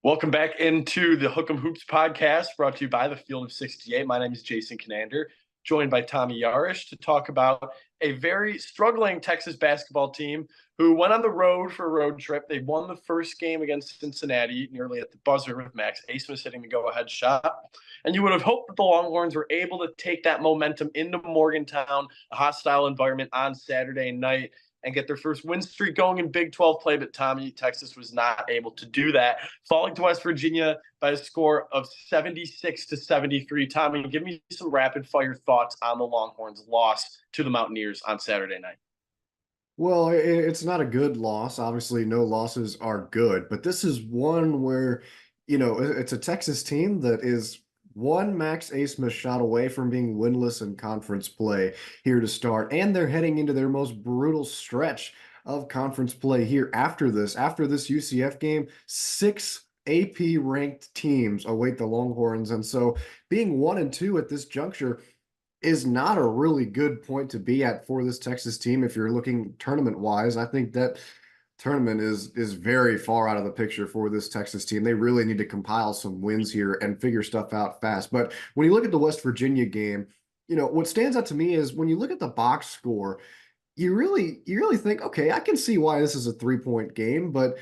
Welcome back into the Hook'em Hoops podcast brought to you by the Field of 68. My name is Jason Kinander, joined by Tommy Yarrish to talk about a very struggling Texas basketball team who went on the road for a road trip. They won the first game against Cincinnati nearly at the buzzer with Max Abmas hitting the go-ahead shot. And you would have hoped that the Longhorns were able to take that momentum into Morgantown, a hostile environment on Saturday night, and get their first win streak going in Big 12 play. But Tommy, Texas was not able to do that, falling to West Virginia by a score of 76-73. Tommy, give me some rapid fire thoughts on the Longhorns' loss to the Mountaineers on Saturday night. Well, it's not a good loss. Obviously, no losses are good, but this is one where, it's a Texas team that is one Max Abmas shot away from being winless in conference play here to start, and they're heading into their most brutal stretch of conference play here after this UCF game. Six AP ranked teams await the Longhorns, and so being 1-2 at this juncture is not a really good point to be at for this Texas team if you're looking tournament wise. I think that tournament is very far out of the picture for this Texas team. They really need to compile some wins here and figure stuff out fast. But when you look at the West Virginia game, what stands out to me is when you look at the box score, you really think, okay, I can see why this is a 3-point game, but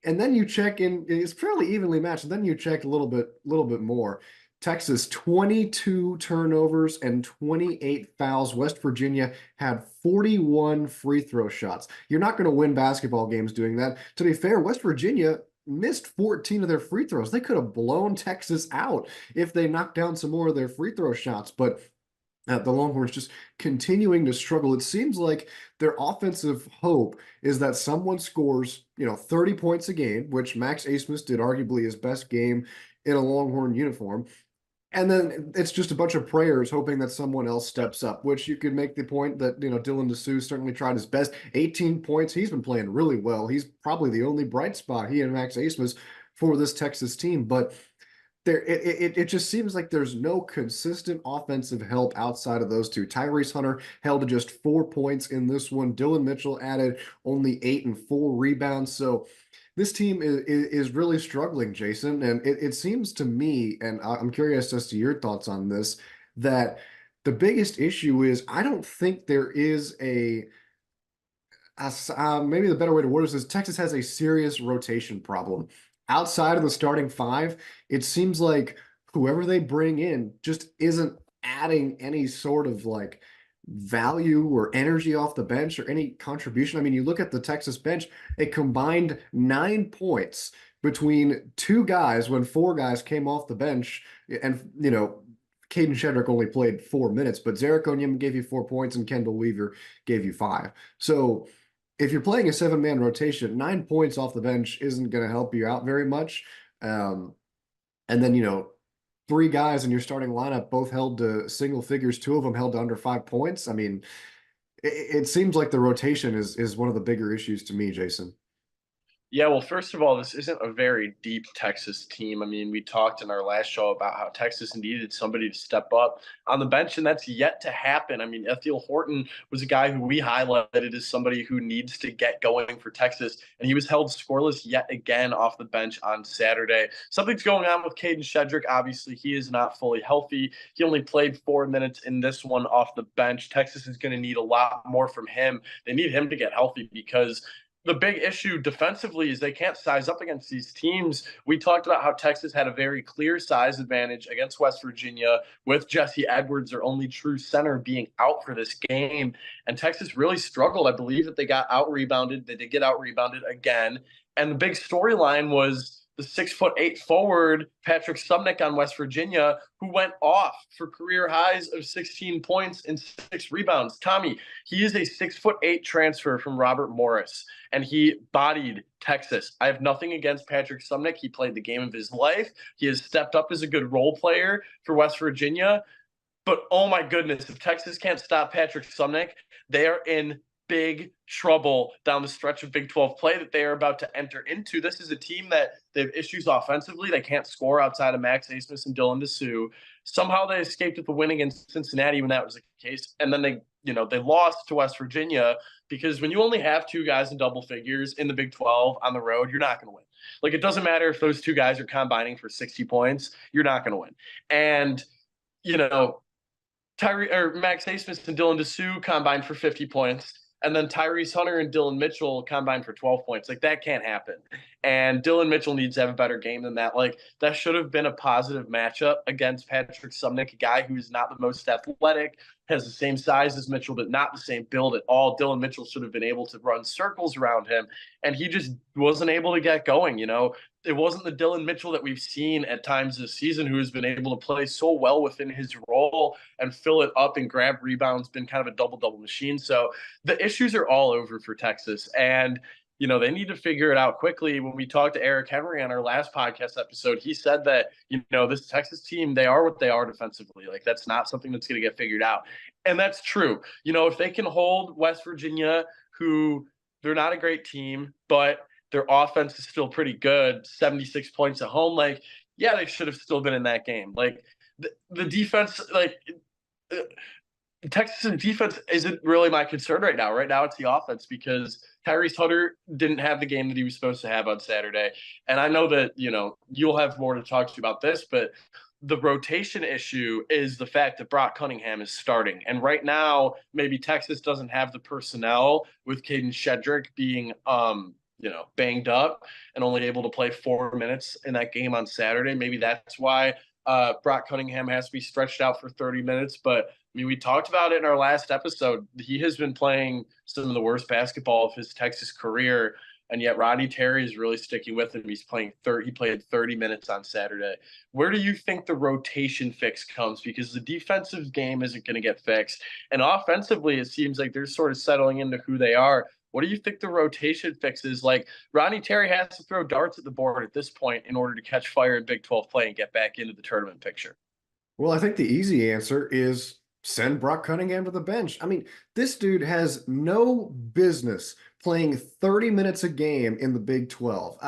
and then you check in, it's fairly evenly matched, and then you check a little bit more. Texas, 22 turnovers and 28 fouls. West Virginia had 41 free throw shots. You're not going to win basketball games doing that. To be fair, West Virginia missed 14 of their free throws. They could have blown Texas out if they knocked down some more of their free throw shots, but the Longhorns just continuing to struggle. It seems like their offensive hope is that someone scores, 30 points a game, which Max Abmas did arguably his best game in a Longhorn uniform. And then it's just a bunch of prayers hoping that someone else steps up, which you could make the point that, Dylan Disu certainly tried his best. 18 points. He's been playing really well. He's probably the only bright spot, he and Max Abmas, for this Texas team. But it just seems like there's no consistent offensive help outside of those two. Tyrese Hunter held to just 4 points in this one. Dylan Mitchell added only 8 and 4 rebounds. So this team is really struggling, Jason. And it seems to me, and I'm curious as to your thoughts on this, that the biggest issue is I don't think there is maybe the better way to word this is Texas has a serious rotation problem. Outside of the starting five, it seems like whoever they bring in just isn't adding any sort of like value or energy off the bench or any contribution. I mean, you look at the Texas bench, a combined 9 points between two guys when four guys came off the bench. And, Caden Shedrick only played 4 minutes, but Zarek Onyema gave you 4 points and Kendall Weaver gave you 5. So if you're playing a 7-man rotation, 9 points off the bench isn't going to help you out very much. And then, 3 guys in your starting lineup both held to single figures. 2 of them held to under 5 points. I mean, it seems like the rotation is one of the bigger issues to me, Jason. Yeah, well, first of all, this isn't a very deep Texas team. I mean, we talked in our last show about how Texas needed somebody to step up on the bench, and that's yet to happen. I mean, Ethiel Horton was a guy who we highlighted as somebody who needs to get going for Texas, and he was held scoreless yet again off the bench on Saturday. Something's going on with Caden Shedrick. Obviously, he is not fully healthy. He only played 4 minutes in this one off the bench. Texas is going to need a lot more from him. They need him to get healthy because the big issue defensively is they can't size up against these teams. We talked about how Texas had a very clear size advantage against West Virginia with Jesse Edwards, their only true center, being out for this game. And Texas really struggled. I believe that they got out-rebounded. They did get out-rebounded again. And the big storyline was the 6'8" forward, Patrick Sumnick on West Virginia, who went off for career highs of 16 points and 6 rebounds. Tommy, he is a 6'8" transfer from Robert Morris, and he bodied Texas. I have nothing against Patrick Sumnick. He played the game of his life. He has stepped up as a good role player for West Virginia. But oh my goodness, if Texas can't stop Patrick Sumnick, they are in big trouble down the stretch of Big 12 play that they are about to enter into. This is a team that they have issues offensively. They can't score outside of Max Abmas and Dylan Disu. Somehow they escaped with the win against Cincinnati when that was the case. And then they lost to West Virginia because when you only have 2 guys in double figures in the Big 12 on the road, you're not going to win. Like it doesn't matter if those two guys are combining for 60 points, you're not going to win. And you know, Tyree or Max Asmus and Dylan Dessou combined for 50 points. And then Tyrese Hunter and Dylan Mitchell combined for 12 points. Like that can't happen. And Dylan Mitchell needs to have a better game than that. Like that should have been a positive matchup against Patrick Sumnick, a guy who is not the most athletic, has the same size as Mitchell, but not the same build at all. Dylan Mitchell should have been able to run circles around him, and he just wasn't able to get going. It wasn't the Dylan Mitchell that we've seen at times this season who has been able to play so well within his role and fill it up and grab rebounds, been kind of a double-double machine. So the issues are all over for Texas. And they need to figure it out quickly. When we talked to Eric Henry on our last podcast episode, he said that, this Texas team, they are what they are defensively. Like that's not something that's going to get figured out. And that's true. If they can hold West Virginia, who they're not a great team, but their offense is still pretty good, 76 points at home. Like, yeah, they should have still been in that game. Like the defense, Texas' defense isn't really my concern right now. Right now, it's the offense because Tyrese Hunter didn't have the game that he was supposed to have on Saturday. And I know that, you'll have more to talk to about this, but the rotation issue is the fact that Brock Cunningham is starting. And right now, maybe Texas doesn't have the personnel with Caden Shedrick being, banged up and only able to play 4 minutes in that game on Saturday. Maybe that's why Brock Cunningham has to be stretched out for 30 minutes. But we talked about it in our last episode. He has been playing some of the worst basketball of his Texas career, and yet Rodney Terry is really sticking with him. He's playing He played 30 minutes on Saturday. Where do you think the rotation fix comes? Because the defensive game isn't going to get fixed, and offensively, it seems like they're sort of settling into who they are. What do you think the rotation fix is? Like Rodney Terry has to throw darts at the board at this point in order to catch fire in Big 12 play and get back into the tournament picture. Well, I think the easy answer is send Brock Cunningham to the bench. I mean, this dude has no business playing 30 minutes a game in the Big 12.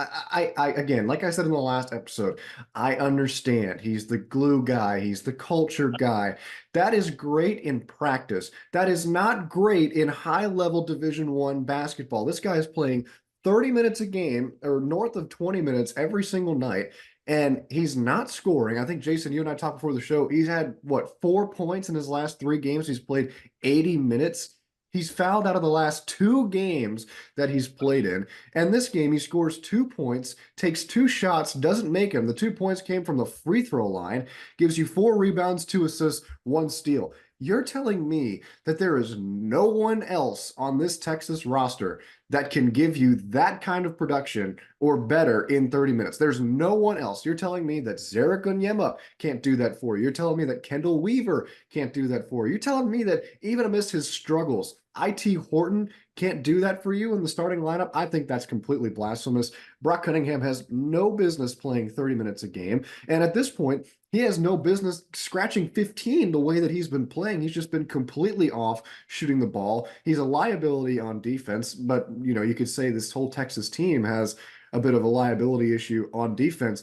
Again, like I said in the last episode, I understand. He's the glue guy. He's the culture guy. That is great in practice. That is not great in high-level Division I basketball. This guy is playing 30 minutes a game or north of 20 minutes every single night. And he's not scoring. I think, Jason, you and I talked before the show. He's had, 4 points in his last 3 games. He's played 80 minutes. He's fouled out of the last 2 games that he's played in. And this game, he scores 2 points, takes 2 shots, doesn't make them. The 2 points came from the free throw line, gives you 4 rebounds, 2 assists, 1 steal. You're telling me that there is no one else on this Texas roster that can give you that kind of production or better in 30 minutes. There's no one else. You're telling me that Zarek Onyema can't do that for you. You're telling me that Kendall Weaver can't do that for you. You're telling me that even amidst his struggles, IT Horton can't do that for you in the starting lineup. I think that's completely blasphemous. Brock Cunningham has no business playing 30 minutes a game. And at this point, he has no business scratching 15 the way that he's been playing. He's just been completely off shooting the ball. He's a liability on defense, but you could say this whole Texas team has a bit of a liability issue on defense.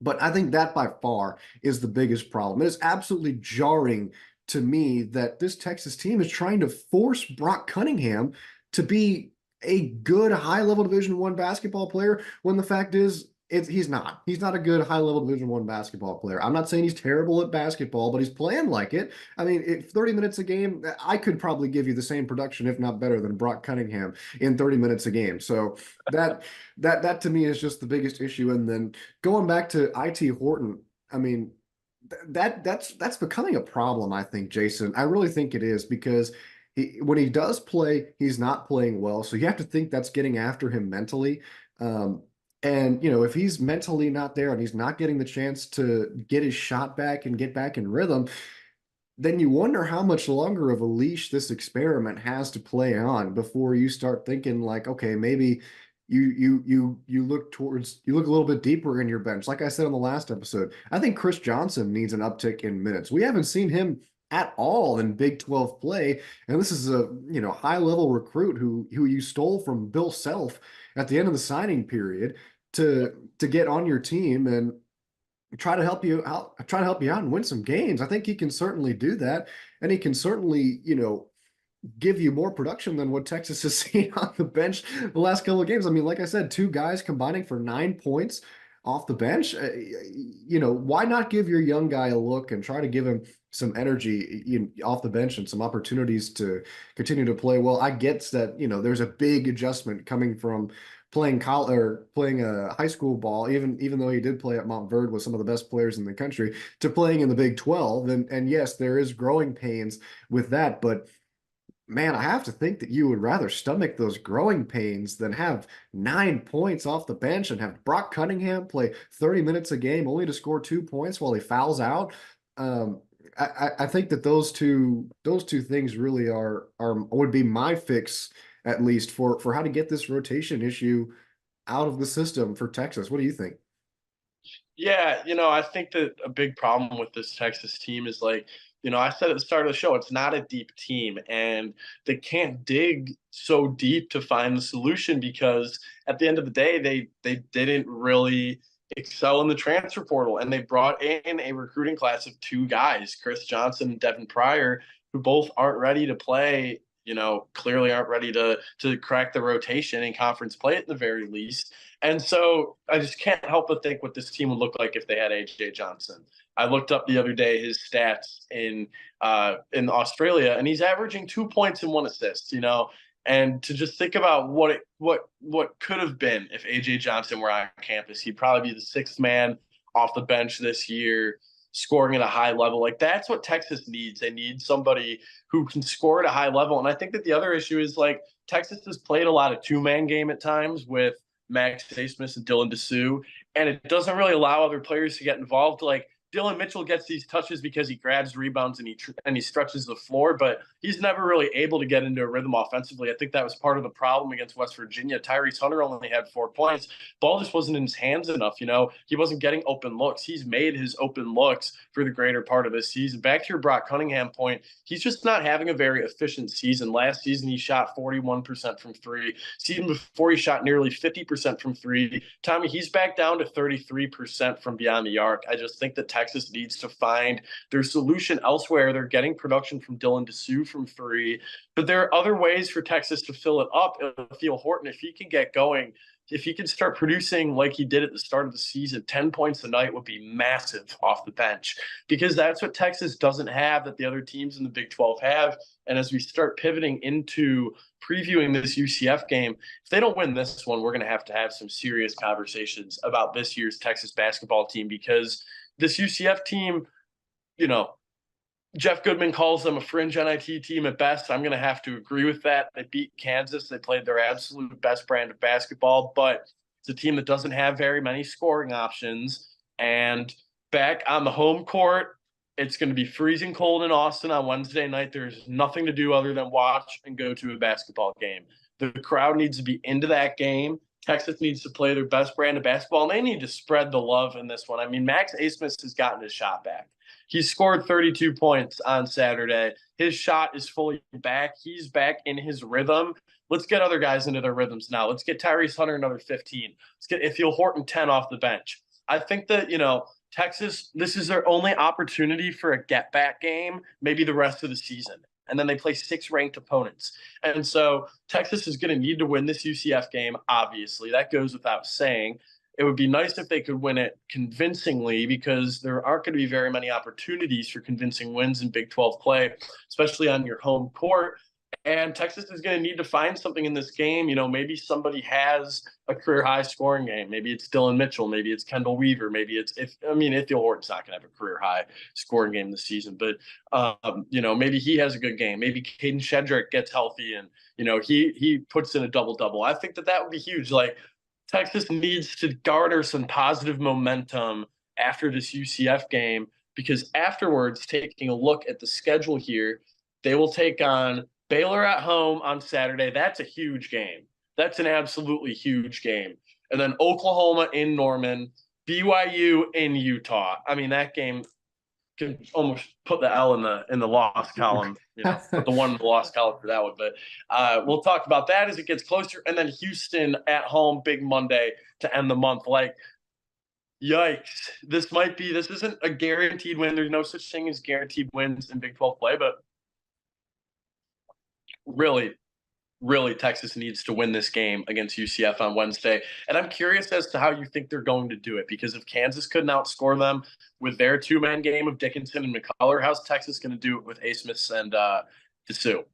But I think that by far is the biggest problem. It is absolutely jarring to me that this Texas team is trying to force Brock Cunningham to be a good high-level Division I basketball player when the fact is he's not. He's not a good high-level Division I basketball player. I'm not saying he's terrible at basketball, but he's playing like it. I mean, 30 minutes a game, I could probably give you the same production, if not better, than Brock Cunningham in 30 minutes a game. So that to me is just the biggest issue. And then going back to IT Horton, I mean, that's becoming a problem, I think, Jason. I really think it is because when he does play, he's not playing well. So you have to think that's getting after him mentally. And if he's mentally not there and he's not getting the chance to get his shot back and get back in rhythm, then you wonder how much longer of a leash this experiment has to play on before you start thinking like, okay, maybe you look a little bit deeper in your bench. Like I said on the last episode, I think Chris Johnson needs an uptick in minutes. We haven't seen him at all in Big 12 play, and this is a high level recruit who you stole from Bill Self at the end of the signing period to get on your team and try to help you out and win some games. I think he can certainly do that, and he can certainly give you more production than what Texas has seen on the bench the last couple of games. I mean, like I said, two guys combining for 9 points off the bench. Why not give your young guy a look and try to give him some energy off the bench and some opportunities to continue to play well? I get that, there's a big adjustment coming from playing college or playing a high school ball, even though he did play at Montverde with some of the best players in the country, to playing in the Big 12. And yes, there is growing pains with that, but man, I have to think that you would rather stomach those growing pains than have 9 points off the bench and have Brock Cunningham play 30 minutes a game only to score 2 points while he fouls out. Um, I think that those two things really are would be my fix, at least for how to get this rotation issue out of the system for Texas. What do you think? Yeah, I think that a big problem with this Texas team is like, I said at the start of the show, it's not a deep team, and they can't dig so deep to find the solution because at the end of the day, they didn't really excel in the transfer portal, and they brought in a recruiting class of two guys, Chris Johnson and Devin Pryor, who both aren't ready to play. Clearly aren't ready to crack the rotation in conference play at the very least. And so I just can't help but think what this team would look like if they had AJ Johnson. I looked up the other day his stats in Australia, and he's averaging 2 points and one assist. And to just think about what could have been if AJ Johnson were on campus, he'd probably be the sixth man off the bench this year, scoring at a high level. Like that's what Texas needs. They need somebody who can score at a high level. And I think that the other issue is like Texas has played a lot of two-man game at times with Max Smith and Dylan Dessou, and it doesn't really allow other players to get involved. Like Dylan Mitchell gets these touches because he grabs rebounds and he stretches the floor, but he's never really able to get into a rhythm offensively. I think that was part of the problem against West Virginia. Tyrese Hunter only had 4 points. Ball just wasn't in his hands enough. He wasn't getting open looks. He's made his open looks for the greater part of this season. Back to your Brock Cunningham point, he's just not having a very efficient season. Last season, he shot 41% from three. Season before, he shot nearly 50% from three. Tommy, he's back down to 33% from beyond the arc. I just think that Texas needs to find their solution elsewhere. They're getting production from Dylan Dessou from three, but there are other ways for Texas to fill it up. Theo Horton, if he can get going, if he can start producing like he did at the start of the season, 10 points a night would be massive off the bench because that's what Texas doesn't have that the other teams in the Big 12 have. And as we start pivoting into previewing this UCF game, if they don't win this one, we're going to have some serious conversations about this year's Texas basketball team because this UCF team, you know, Jeff Goodman calls them a fringe NIT team at best. I'm going to have to agree with that. They beat Kansas. They played their absolute best brand of basketball, but it's a team that doesn't have very many scoring options. And back on the home court, it's going to be freezing cold in Austin on Wednesday night. There's nothing to do other than watch and go to a basketball game. The crowd needs to be into that game. Texas needs to play their best brand of basketball, and they need to spread the love in this one. I mean, Max Abmas has gotten his shot back. He scored 32 points on Saturday. His shot is fully back. He's back in his rhythm. Let's get other guys into their rhythms now. Let's get Tyrese Hunter another 15. Let's get Ithiel Horton 10 off the bench. I think that, Texas, this is their only opportunity for a get back game, maybe the rest of the season. And then they play six ranked opponents. And so Texas is going to need to win this UCF game, obviously. That goes without saying. It would be nice if they could win it convincingly because there aren't going to be very many opportunities for convincing wins in Big 12 play, especially on your home court. And Texas is going to need to find something in this game. Maybe somebody has a career high scoring game. Maybe it's Dylan Mitchell. Maybe it's Kendall Weaver. Maybe Ithiel Horton's not going to have a career high scoring game this season, but maybe he has a good game. Maybe Caden Shedrick gets healthy and he puts in a double double. I think that would be huge. Like Texas needs to garner some positive momentum after this UCF game because afterwards, taking a look at the schedule here, they will take on Baylor at home on Saturday. That's a huge game. That's an absolutely huge game. And then Oklahoma in Norman, BYU in Utah. I mean, that game can almost put the L in the loss column, put the one in the loss column for that one. But we'll talk about that as it gets closer. And then Houston at home, big Monday to end the month. Like, yikes. This isn't a guaranteed win. There's no such thing as guaranteed wins in Big 12 play, but really, really Texas needs to win this game against UCF on Wednesday. And I'm curious as to how you think they're going to do it because if Kansas couldn't outscore them with their two-man game of Dickinson and McCullough, how's Texas going to do it with A. Smith and Dessou?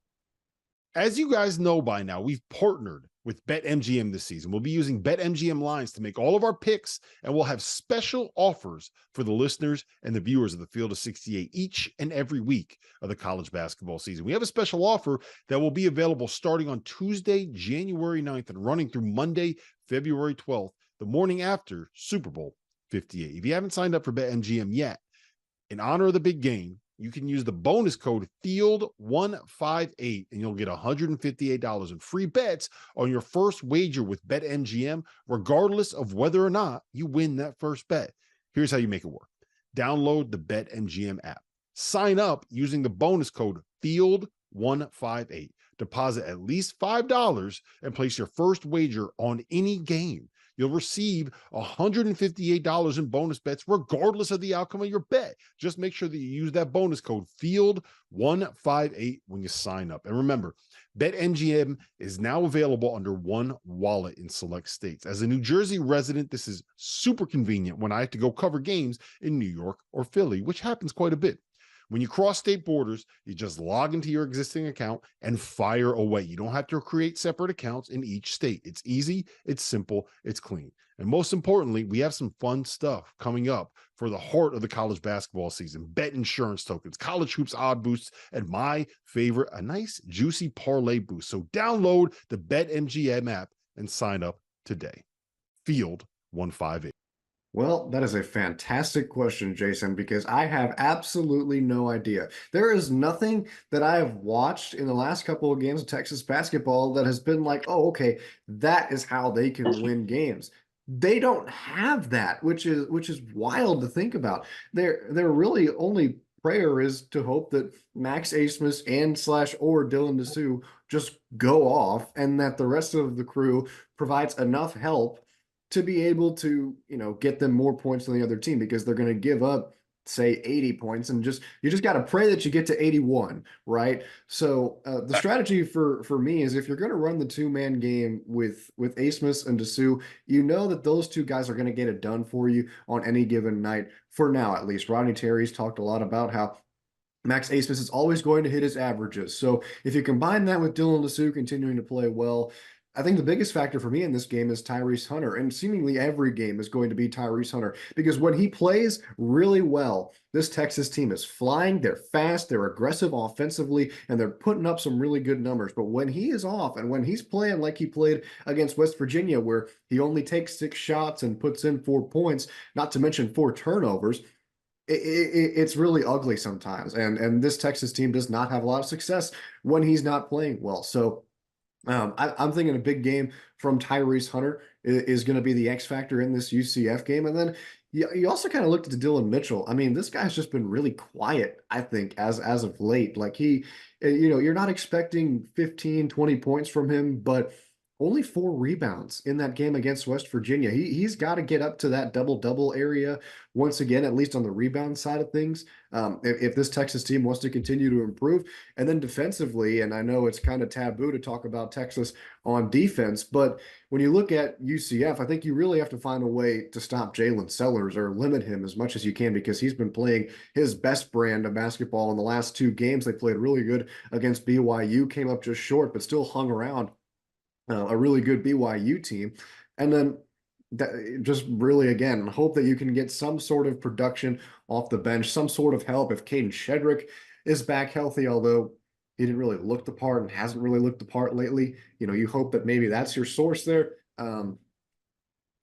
As you guys know by now, we've partnered with BetMGM this season. We'll be using BetMGM lines to make all of our picks, and we'll have special offers for the listeners and the viewers of the Field of 68 each and every week of the college basketball season. We have a special offer that will be available starting on Tuesday, January 9th, and running through Monday, February 12th, the morning after Super Bowl 58. If you haven't signed up for BetMGM yet, in honor of the big game, you can use the bonus code FIELD158 and you'll get $158 in free bets on your first wager with BetMGM, regardless of whether or not you win that first bet. Here's how you make it work. Download the BetMGM app. Sign up using the bonus code FIELD158. Deposit at least $5 and place your first wager on any game. You'll receive $158 in bonus bets regardless of the outcome of your bet. Just make sure that you use that bonus code FIELD158 when you sign up. And remember, BetMGM is now available under one wallet in select states. As a New Jersey resident, this is super convenient when I have to go cover games in New York or Philly, which happens quite a bit. When you cross state borders, you just log into your existing account and fire away. You don't have to create separate accounts in each state. It's easy, it's simple, it's clean. And most importantly, we have some fun stuff coming up for the heart of the college basketball season. Bet insurance tokens, college hoops odd boosts, and my favorite, a nice juicy parlay boost. So download the BetMGM app and sign up today. Field 158. Well, that is a fantastic question, Jason, because I have absolutely no idea. There is nothing that I have watched in the last couple of games of Texas basketball that has been like, oh, okay, that is how they can win games. They don't have that, which is wild to think about. Their really only prayer is to hope that Max Abmas and slash or Dylan Dessou just go off and that the rest of the crew provides enough help to be able to, get them more points than the other team because they're going to give up, say, 80 points and you just got to pray that you get to 81, right? So the strategy for me is if you're going to run the two-man game with Abmas and Dessou, you know that those two guys are going to get it done for you on any given night, for now at least. Rodney Terry's talked a lot about how Max Abmas is always going to hit his averages. So if you combine that with Dylan Dessou continuing to play well, I think the biggest factor for me in this game is Tyrese Hunter, and seemingly every game is going to be Tyrese Hunter because when he plays really well, this Texas team is flying, they're fast, they're aggressive offensively, and they're putting up some really good numbers. But when he is off and when he's playing like he played against West Virginia, where he only takes 6 shots and puts in 4 points, not to mention 4 turnovers, it's really ugly sometimes. And this Texas team does not have a lot of success when he's not playing well. So I'm thinking a big game from Tyrese Hunter is going to be the X factor in this UCF game. And then you also kind of looked at Dylan Mitchell. I mean, this guy's just been really quiet, I think, as of late. Like you're not expecting 15, 20 points from him, but only 4 rebounds in that game against West Virginia. He's got to get up to that double-double area once again, at least on the rebound side of things, if this Texas team wants to continue to improve. And then defensively, and I know it's kind of taboo to talk about Texas on defense, but when you look at UCF, I think you really have to find a way to stop Jalen Sellers or limit him as much as you can because he's been playing his best brand of basketball in the last 2 games. They played really good against BYU, came up just short, but still hung around a really good BYU team. And then just really, again, hope that you can get some sort of production off the bench, some sort of help if Caden Shedrick is back healthy, although he didn't really look the part and hasn't really looked the part lately. You hope that maybe that's your source there. And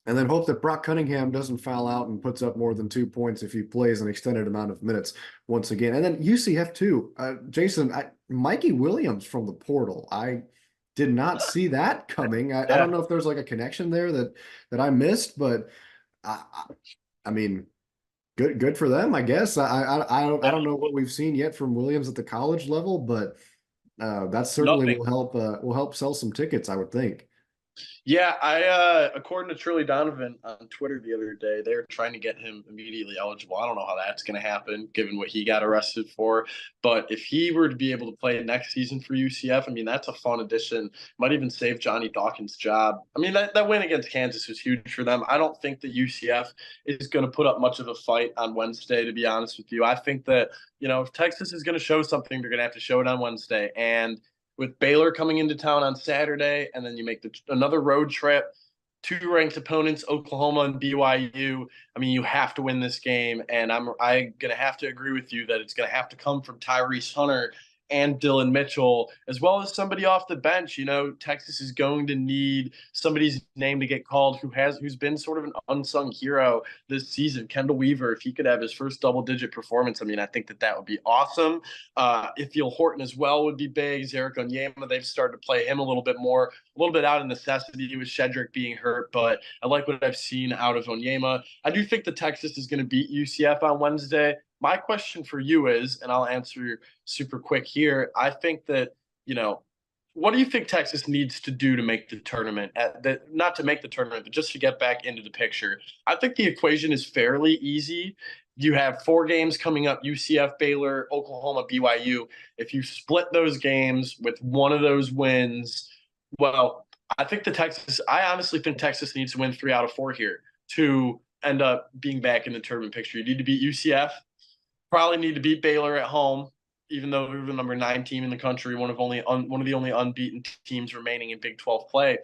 then hope that Brock Cunningham doesn't foul out and puts up more than 2 points if he plays an extended amount of minutes once again. And then UCF too. Jason, Mikey Williams from the portal. I did not see that coming. I don't know if there's like a connection there that I missed, but I mean, good for them, I guess. I don't know what we've seen yet from Williams at the college level, but that certainly Nothing. will help sell some tickets, I would think. Yeah, according to Trilly Donovan on Twitter the other day, they were trying to get him immediately eligible. I don't know how that's going to happen given what he got arrested for. But if he were to be able to play next season for UCF, I mean, that's a fun addition. Might even save Johnny Dawkins' job. I mean, that win against Kansas was huge for them. I don't think that UCF is going to put up much of a fight on Wednesday, to be honest with you. I think that, if Texas is going to show something, they're going to have to show it on Wednesday. And with Baylor coming into town on Saturday, and then you make another road trip, two ranked opponents, Oklahoma and BYU. I mean, you have to win this game, and I'm gonna have to agree with you that it's gonna have to come from Tyrese Hunter and Dylan Mitchell, as well as somebody off the bench. Texas is going to need somebody's name to get called who's been sort of an unsung hero this season. Kendall Weaver, if he could have his first double-digit performance, I mean, I think that would be awesome. Ithiel Horton as well would be big. Zarek Onyema, they've started to play him a little bit more, a little bit out of necessity with Shedrick being hurt, but I like what I've seen out of Onyema. I do think that Texas is going to beat UCF on Wednesday. My question for you is, and I'll answer super quick here. I think that, what do you think Texas needs to do to make the tournament? Not to make the tournament, but just to get back into the picture. I think the equation is fairly easy. You have 4 games coming up: UCF, Baylor, Oklahoma, BYU. If you split those games with one of those wins, well, I honestly think Texas needs to win 3 out of 4 here to end up being back in the tournament picture. You need to beat UCF, probably need to beat Baylor at home, even though they're the number 9 team in the country, one of the only unbeaten teams remaining in Big 12 play.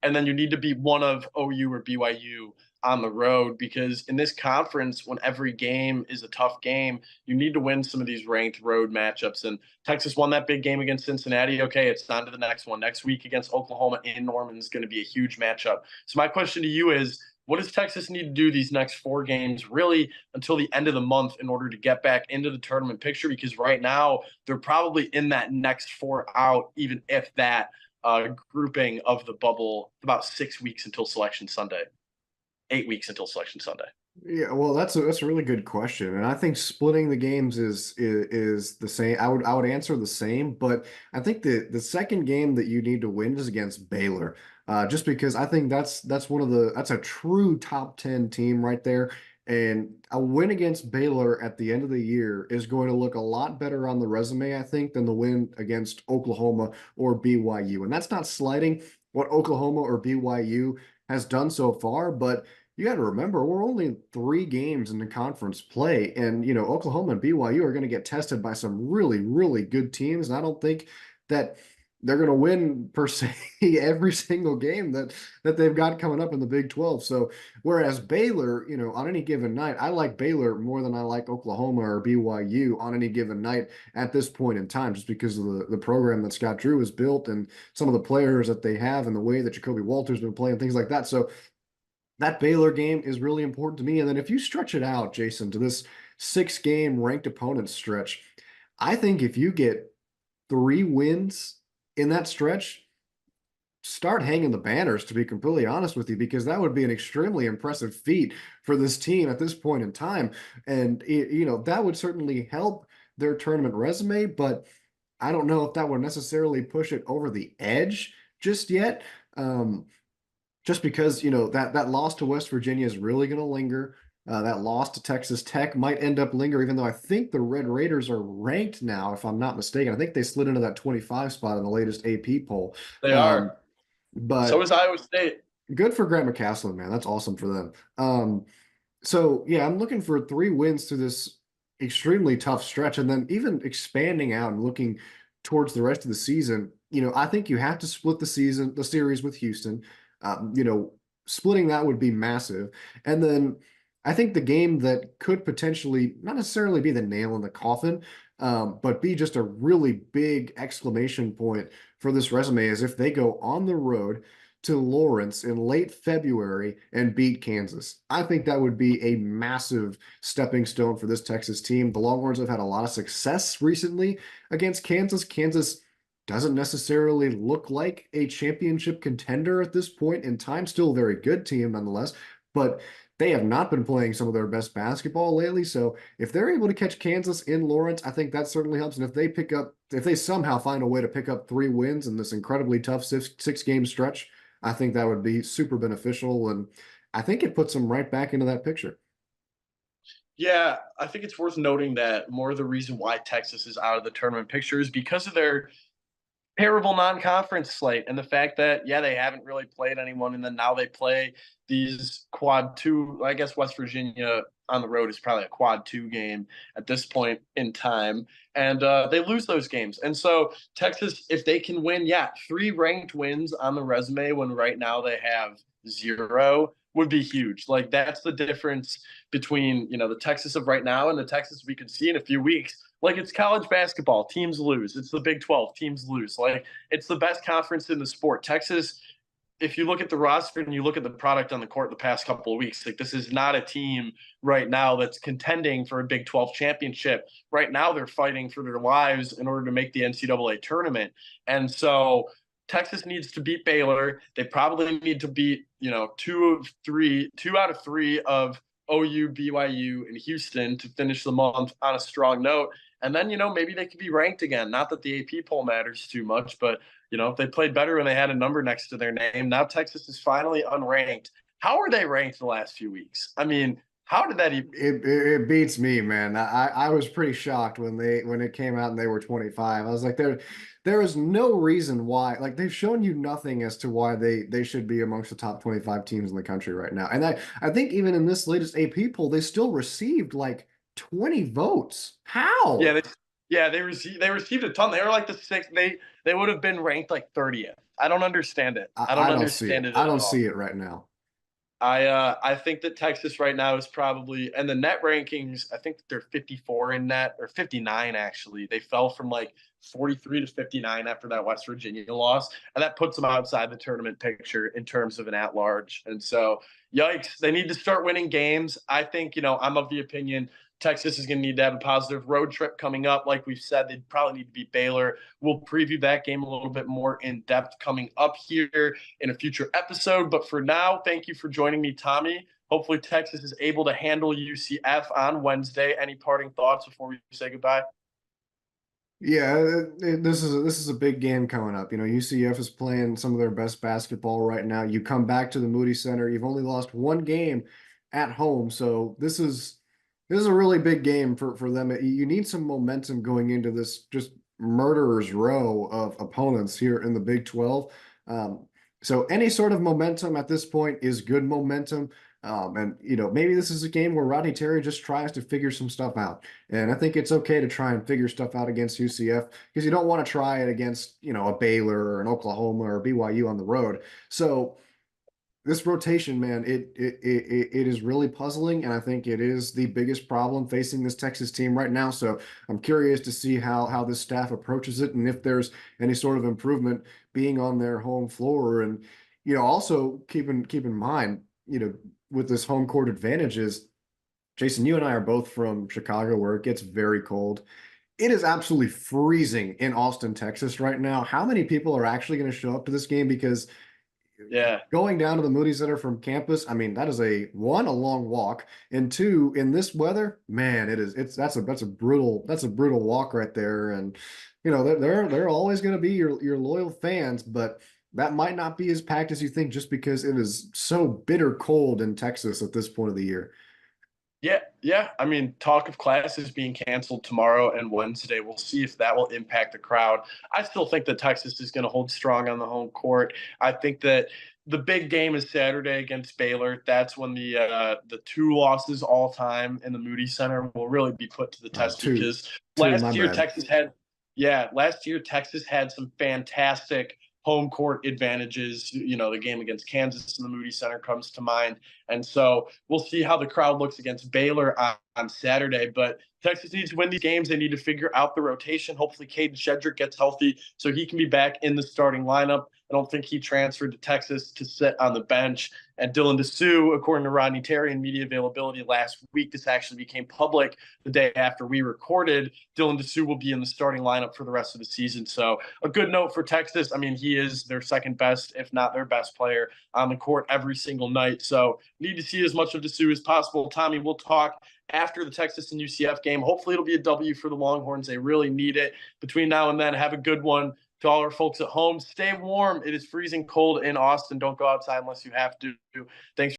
And then you need to beat one of OU or BYU on the road, because in this conference, when every game is a tough game, you need to win some of these ranked road matchups. And Texas won that big game against Cincinnati. Okay, it's on to the next one. Next week against Oklahoma in Norman is going to be a huge matchup. So my question to you is, what does Texas need to do these next 4 games, really until the end of the month, in order to get back into the tournament picture? Because right now they're probably in that next 4 out, even if that grouping of the bubble, about 6 weeks until Selection Sunday, 8 weeks until Selection Sunday. Yeah, well, that's a really good question, and I think splitting the games is the same. I would answer the same, but I think the second game that you need to win is against Baylor, just because I think that's a true top 10 team right there, and a win against Baylor at the end of the year is going to look a lot better on the resume, I think, than the win against Oklahoma or BYU, and that's not slighting what Oklahoma or BYU has done so far, but you got to remember, we're only 3 games in the conference play, and Oklahoma and BYU are going to get tested by some really, really good teams. And I don't think that they're going to win per se every single game that they've got coming up in the Big 12. So whereas Baylor, on any given night, I like Baylor more than I like Oklahoma or BYU on any given night at this point in time, just because of the program that Scott Drew has built and some of the players that they have and the way that Jacoby Walter's been playing, things like that. So that Baylor game is really important to me. And then if you stretch it out, Jason, to this 6-game ranked opponent stretch, I think if you get 3 wins in that stretch, start hanging the banners, to be completely honest with you, because that would be an extremely impressive feat for this team at this point in time. And, that would certainly help their tournament resume, but I don't know if that would necessarily push it over the edge just yet. Just because, that loss to West Virginia is really going to linger. That loss to Texas Tech might end up linger, even though I think the Red Raiders are ranked now, if I'm not mistaken. I think they slid into that 25 spot in the latest AP poll. They are. So But is Iowa State. good for Grant McCasland, man. That's awesome for them. So, yeah, I'm looking for 3 wins through this extremely tough stretch. And then even expanding out and looking towards the rest of the season, I think you have to split the series with Houston. Splitting that would be massive. And then I think the game that could potentially not necessarily be the nail in the coffin, but be just a really big exclamation point for this resume is if they go on the road to Lawrence in late February and beat Kansas. I think that would be a massive stepping stone for this Texas team. The Longhorns have had a lot of success recently against Kansas. Kansas doesn't necessarily look like a championship contender at this point in time. Still a very good team nonetheless, but they have not been playing some of their best basketball lately. So if they're able to catch Kansas in Lawrence, I think that certainly helps. And if they somehow find a way to pick up 3 wins in this incredibly tough 6-game stretch, I think that would be super beneficial. And I think it puts them right back into that picture. Yeah, I think it's worth noting that more of the reason why Texas is out of the tournament picture is because of their terrible non-conference slate and the fact that they haven't really played anyone, and then now they play these quad two. I guess West Virginia on the road is probably a quad two game at this point in time, and they lose those games. And so Texas, if they can win, three ranked wins on the resume when right now they have zero, would be huge. Like, that's the difference between the Texas of right now and the Texas we could see in a few weeks. Like, it's college basketball, teams lose. It's the Big 12, teams lose. Like, it's the best conference in the sport. Texas, if you look at the roster and you look at the product on the court the past couple of weeks, like, this is not a team right now that's contending for a Big 12 championship. Right now, they're fighting for their lives in order to make the NCAA tournament. And so Texas needs to beat Baylor. They probably need to beat, two out of three of OU, BYU, and Houston to finish the month on a strong note. And then, maybe they could be ranked again. Not that the AP poll matters too much, but, if they played better when they had a number next to their name. Now Texas is finally unranked. How are they ranked the last few weeks? I mean, how did that even? It beats me, man. I was pretty shocked when it came out and they were 25. I was like, there is no reason why. Like, they've shown you nothing as to why they should be amongst the top 25 teams in the country right now. And I think even in this latest AP poll, they still received like 20 votes. Yeah, How? they received a ton. They were like the sixth. They would have been ranked like 30th. I don't understand it. I don't I don't see understand it. it I at don't all. see it right now. I think that Texas right now is probably, and the net rankings, I think that they're 54 in net, or 59 actually. They fell from like 43 to 59 after that West Virginia loss, and that puts them outside the tournament picture in terms of an at-large. And so, yikes, they need to start winning games. I think, I'm of the opinion Texas is going to need to have a positive road trip coming up. Like we've said, they'd probably need to beat Baylor. We'll preview that game a little bit more in depth coming up here in a future episode. But for now, thank you for joining me, Tommy. Hopefully Texas is able to handle UCF on Wednesday. Any parting thoughts before we say goodbye? Yeah, this is a big game coming up. UCF is playing some of their best basketball right now. You come back to the Moody Center, you've only lost one game at home, so this is a really big game for them. You need some momentum going into this just murderer's row of opponents here in the Big 12. So any sort of momentum at this point is good momentum. And maybe this is a game where Rodney Terry just tries to figure some stuff out. And I think it's okay to try and figure stuff out against UCF because you don't want to try it against, a Baylor or an Oklahoma or BYU on the road. So this rotation, man, it is really puzzling, and I think it is the biggest problem facing this Texas team right now. So I'm curious to see how this staff approaches it, and if there's any sort of improvement being on their home floor. And also keep in mind, with this home court advantage is, Jason, you and I are both from Chicago, where it gets very cold. It is absolutely freezing in Austin, Texas right now. How many people are actually going to show up to this game? Because Yeah. going down to the Moody Center from campus, I mean, that is a long walk, and two, in this weather, man, that's a brutal walk right there. And they're always going to be your loyal fans, but that might not be as packed as you think, just because it is so bitter cold in Texas at this point of the year. Yeah, yeah. I mean, talk of classes being canceled tomorrow and Wednesday. We'll see if that will impact the crowd. I still think that Texas is going to hold strong on the home court. I think that the big game is Saturday against Baylor. That's when the two losses all time in the Moody Center will really be put to the test, Two, because my last year bad. Texas had, yeah, last year Texas had some fantastic home court advantages. The game against Kansas in the Moody Center comes to mind. And so we'll see how the crowd looks against Baylor on Saturday. But Texas needs to win these games. They need to figure out the rotation. Hopefully Caden Shedrick gets healthy so he can be back in the starting lineup. I don't think he transferred to Texas to sit on the bench. And Dylan Dessou, according to Rodney Terry and media availability last week, this actually became public the day after we recorded. Dylan Dessou will be in the starting lineup for the rest of the season. So a good note for Texas. I mean, he is their second best, if not their best player on the court every single night. So need to see as much of Dessou as possible. Tommy, we'll talk after the Texas and UCF game. Hopefully it'll be a W for the Longhorns. They really need it. Between now and then, have a good one. To all our folks at home, stay warm. It is freezing cold in Austin. Don't go outside unless you have to. Thanks